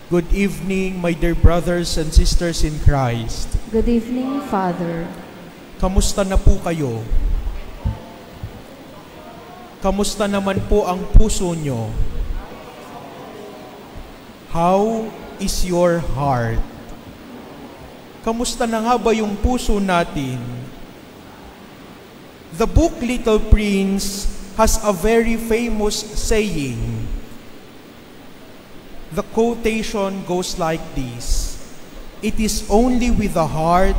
Good evening, my dear brothers and sisters in Christ. Good evening, Father. Kamusta na po kayo? Kamusta naman po ang puso nyo? How is your heart? Kamusta na nga ba yung puso natin? The book Little Prince has a very famous saying. The quotation goes like this: "It is only with the heart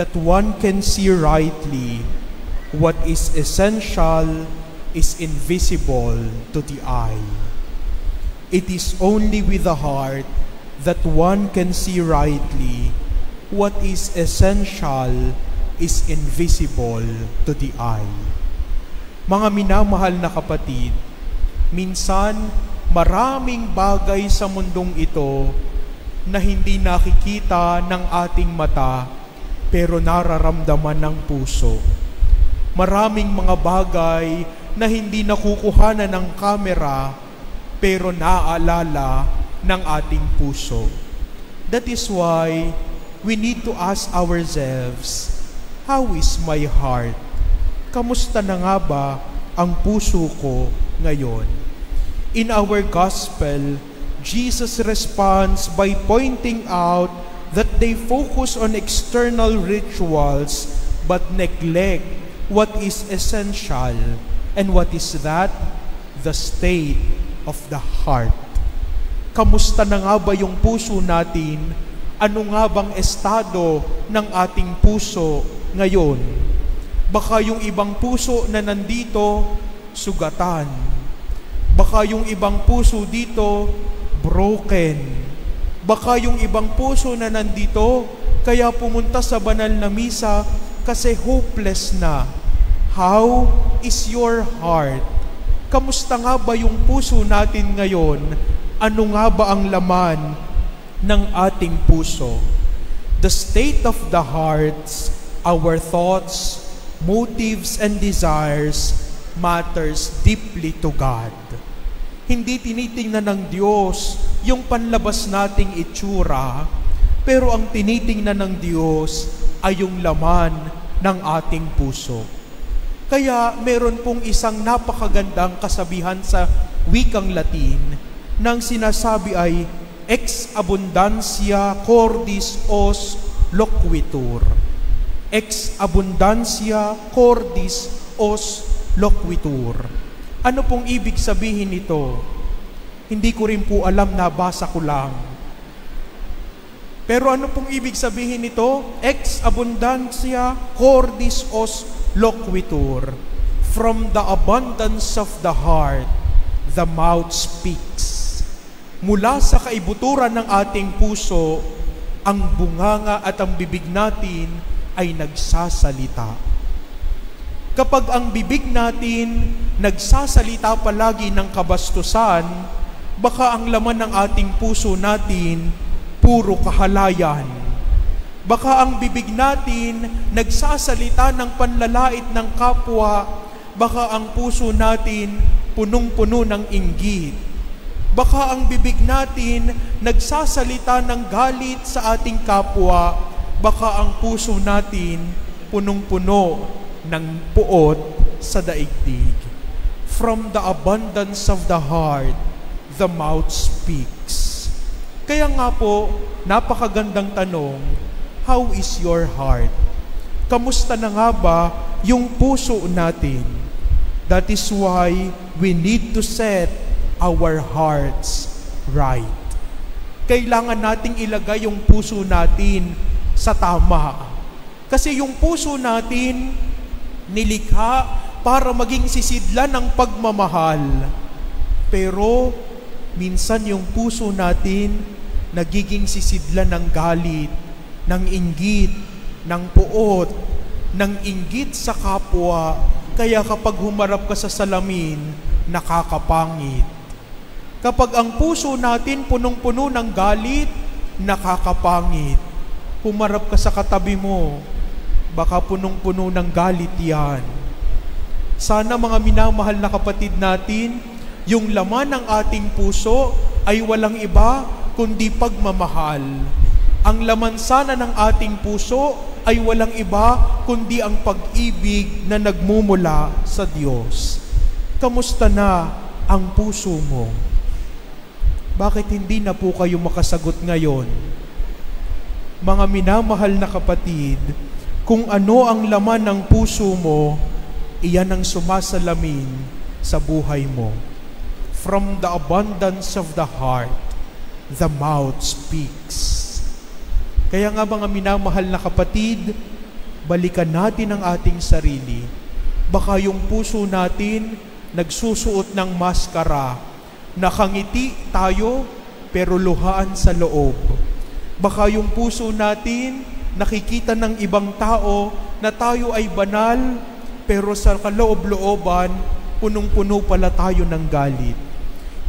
that one can see rightly. What is essential is invisible to the eye." It is only with the heart that one can see rightly. What is essential is invisible to the eye. Mga minamahal na kapatid, minsan maraming bagay sa mundong ito na hindi nakikita ng ating mata pero nararamdaman ng puso. Maraming mga bagay na hindi nakukuhanan ng kamera pero naaalala ng ating puso. That is why we need to ask ourselves, how is my heart? Kamusta na nga ba ang puso ko ngayon? In our gospel, Jesus responds by pointing out that they focus on external rituals but neglect what is essential. And what is that? The state of the heart. Kamusta na nga ba yung puso natin? Ano nga bang estado ng ating puso ngayon? Baka yung ibang puso na nandito, sugatan. Baka yung ibang puso dito, broken. Baka yung ibang puso na nandito, kaya pumunta sa banal na misa kasi hopeless na. How is your heart? Kamusta nga ba yung puso natin ngayon? Ano nga ba ang laman ng ating puso? The state of the hearts, our thoughts, motives, and desires matters deeply to God. Hindi tinitingnan ng Diyos yung panlabas nating itsura, pero ang tinitingnan ng Diyos ay yung laman ng ating puso. Kaya meron pong isang napakagandang kasabihan sa wikang Latin nang sinasabi ay ex abundancia cordis os loquitur. Ex abundancia cordis os loquitur. Ano pong ibig sabihin nito? Hindi ko rin po alam, nabasa ko lang. Pero ano pong ibig sabihin nito? Ex abundancia cordis os loquitur. From the abundance of the heart, the mouth speaks. Mula sa kaibuturan ng ating puso, ang bunganga at ang bibig natin ay nagsasalita. Kapag ang bibig natin nagsasalita palagi ng kabastusan, baka ang laman ng ating puso natin puro kahalayan. Baka ang bibig natin nagsasalita ng panlalait ng kapwa, baka ang puso natin punong-puno ng inggit. Baka ang bibig natin nagsasalita ng galit sa ating kapwa, baka ang puso natin punong-puno ng puot sa daigdig. From the abundance of the heart, the mouth speaks. Kaya nga po, napakagandang tanong, how is your heart? Kamusta na nga ba yung puso natin? That is why we need to set our hearts right. Kailangan nating ilagay yung puso natin sa tama. Kasi yung puso natin nilikha para maging sisidlan ng pagmamahal. Pero minsan yung puso natin nagiging sisidlan ng galit, ng inggit, ng puot, ng inggit sa kapwa. Kaya kapag humarap ka sa salamin, nakakapangit. Kapag ang puso natin punong-puno ng galit, nakakapangit. Humarap ka sa katabi mo, baka punong-puno ng galit yan. Sana mga minamahal na kapatid natin, yung laman ng ating puso ay walang iba kundi pagmamahal. Ang laman sana ng ating puso ay walang iba kundi ang pag-ibig na nagmumula sa Diyos. Kamusta na ang puso mo? Bakit hindi na po kayo makasagot ngayon? Mga minamahal na kapatid, kung ano ang laman ng puso mo, iyan ang sumasalamin sa buhay mo. From the abundance of the heart, the mouth speaks. Kaya nga mga minamahal na kapatid, balikan natin ang ating sarili. Baka yung puso natin nagsusuot ng maskara, nakangiti tayo pero luhaan sa loob. Baka yung puso natin nakikita ng ibang tao na tayo ay banal, pero sa kaloob-looban, punong-puno pala tayo ng galit.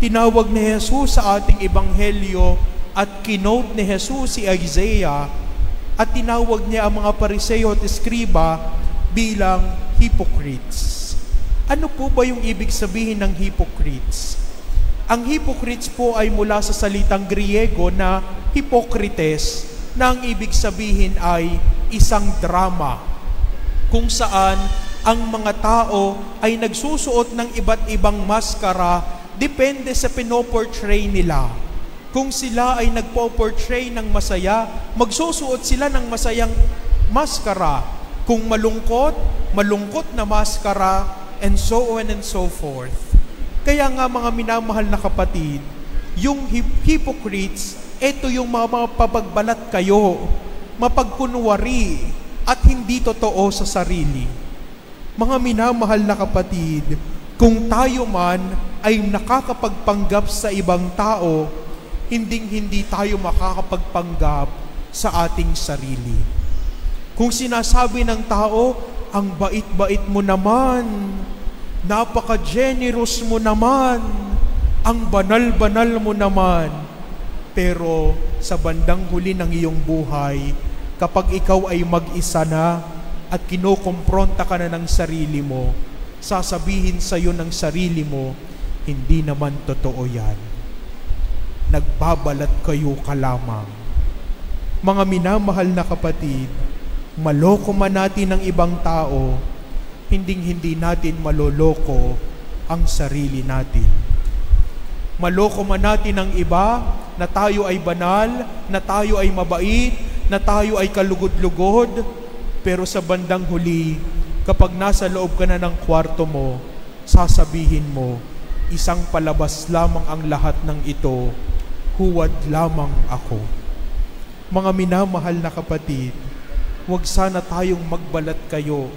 Tinawag ni Jesus sa ating ebanghelyo at kinote ni Jesus si Isaiah at tinawag niya ang mga Pariseo at Eskriba bilang hypocrites. Ano po ba yung ibig sabihin ng hypocrites? Ang hypocrites po ay mula sa salitang Griego na hypocrites, na ang ibig sabihin ay isang drama kung saan ang mga tao ay nagsusuot ng iba't ibang maskara depende sa pinoportray nila. Kung sila ay nagpo-portray ng masaya, magsusuot sila ng masayang maskara. Kung malungkot, malungkot na maskara, and so on and so forth. Kaya nga mga minamahal na kapatid, yung hypocrites, ito yung mga pabagbalat kayo, mapagkunwari, at hindi totoo sa sarili. Mga minamahal na kapatid, kung tayo man ay nakakapagpanggap sa ibang tao, hindi tayo makakapagpanggap sa ating sarili. Kung sinasabi ng tao, ang bait-bait mo naman, napaka-generous mo naman, ang banal-banal mo naman, pero sa bandang huli ng iyong buhay, kapag ikaw ay mag-isa na at kinokompronta ka na ng sarili mo, sasabihin sa iyo ng sarili mo, hindi naman totoo yan. Nagbabalat kayo ka lamang. Mga minamahal na kapatid, maloko man natin ang ibang tao, hindi natin maloloko ang sarili natin. Maloko man natin ang iba na tayo ay banal, na tayo ay mabait, na tayo ay kalugod-lugod, pero sa bandang huli, kapag nasa loob ka na ng kwarto mo, sasabihin mo, isang palabas lamang ang lahat ng ito, huwad lamang ako. Mga minamahal na kapatid, huwag sana tayong magbalat kayo.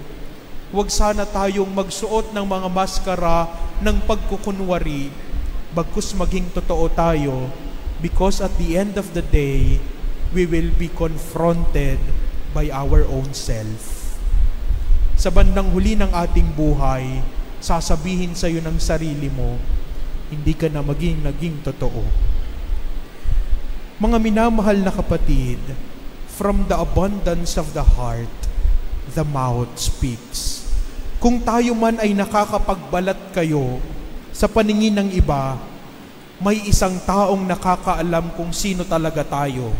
Huwag sana tayong magsuot ng mga maskara ng pagkukunwari, bagkus maging totoo tayo, because at the end of the day, we will be confronted by our own self. Sa bandang huli ng ating buhay, sasabihin sa iyo ng sarili mo, hindi ka na naging totoo. Mga minamahal na kapatid, from the abundance of the heart, the mouth speaks. Kung tayo man ay nakakapagbalat kayo sa paningin ng iba, may isang taong nakakaalam kung sino talaga tayo.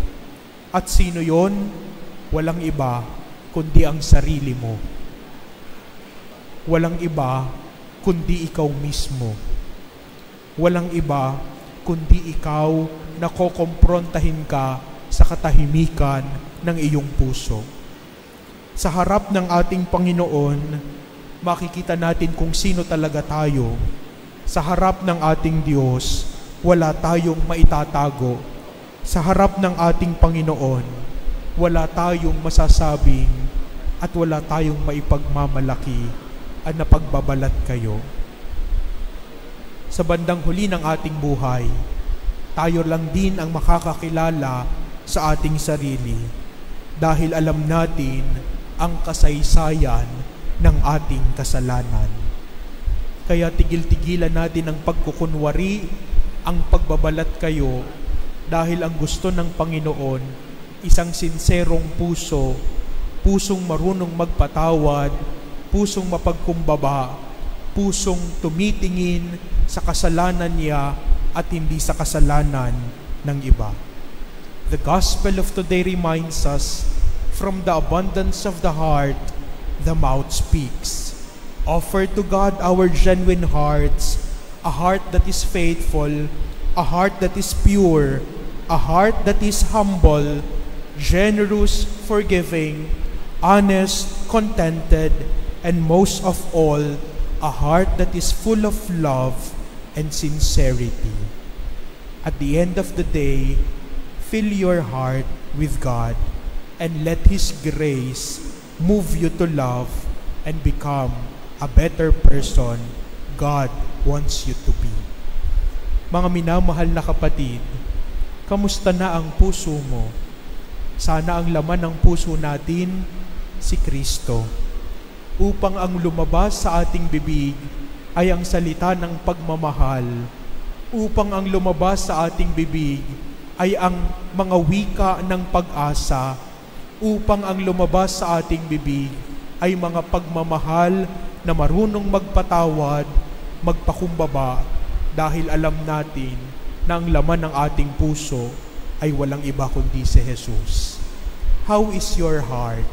At sino yon? Walang iba, kundi ang sarili mo. Walang iba, kundi ikaw mismo. Walang iba, kundi ikaw na kokomprontahin ka sa katahimikan ng iyong puso. Sa harap ng ating Panginoon, makikita natin kung sino talaga tayo. Sa harap ng ating Diyos, wala tayong maitatago. Sa harap ng ating Panginoon, wala tayong masasabing at wala tayong maipagmamalaki at napagbabalat kayo. Sa bandang huli ng ating buhay, tayo lang din ang makakakilala sa ating sarili dahil alam natin ang kasaysayan ng ating kasalanan. Kaya tigil-tigilan natin ang pagkukunwari, ang pagbabalat kayo, dahil ang gusto ng Panginoon, isang sinserong puso, pusong marunong magpatawad, pusong mapagkumbaba, pusong tumitingin sa kasalanan niya at hindi sa kasalanan ng iba. The gospel of today reminds us, from the abundance of the heart, the mouth speaks. Offer to God our genuine hearts, a heart that is faithful, a heart that is pure, a heart that is humble, generous, forgiving, honest, contented, and most of all, a heart that is full of love and sincerity. At the end of the day, fill your heart with God and let His grace move you to love and become a better person God wants you to be. Mga minamahal na kapatid, kamusta na ang puso mo? Sana ang laman ng puso natin si Kristo, upang ang lumabas sa ating bibig ay ang salita ng pagmamahal, upang ang lumabas sa ating bibig ay ang mga wika ng pag-asa, upang ang lumabas sa ating bibig ay mga pagmamahal na marunong magpatawad, magpakumbaba, dahil alam natin na ang laman ng ating puso ay walang iba kundi si Jesus. How is your heart?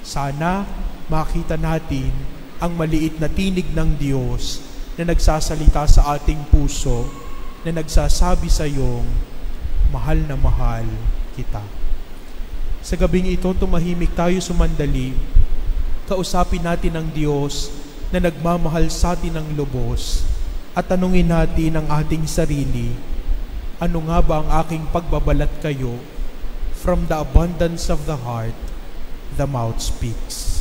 Sana makita natin ang maliit na tinig ng Diyos na nagsasalita sa ating puso, na nagsasabi sa iyong, mahal na mahal kita. Sa gabing ito, tumahimik tayo sumandali, kausapin natin ang Diyos na nagmamahal sa atin ng lubos, at tanungin natin ang ating sarili, ano nga ba ang aking pagbabalat kayo? From the abundance of the heart, the mouth speaks.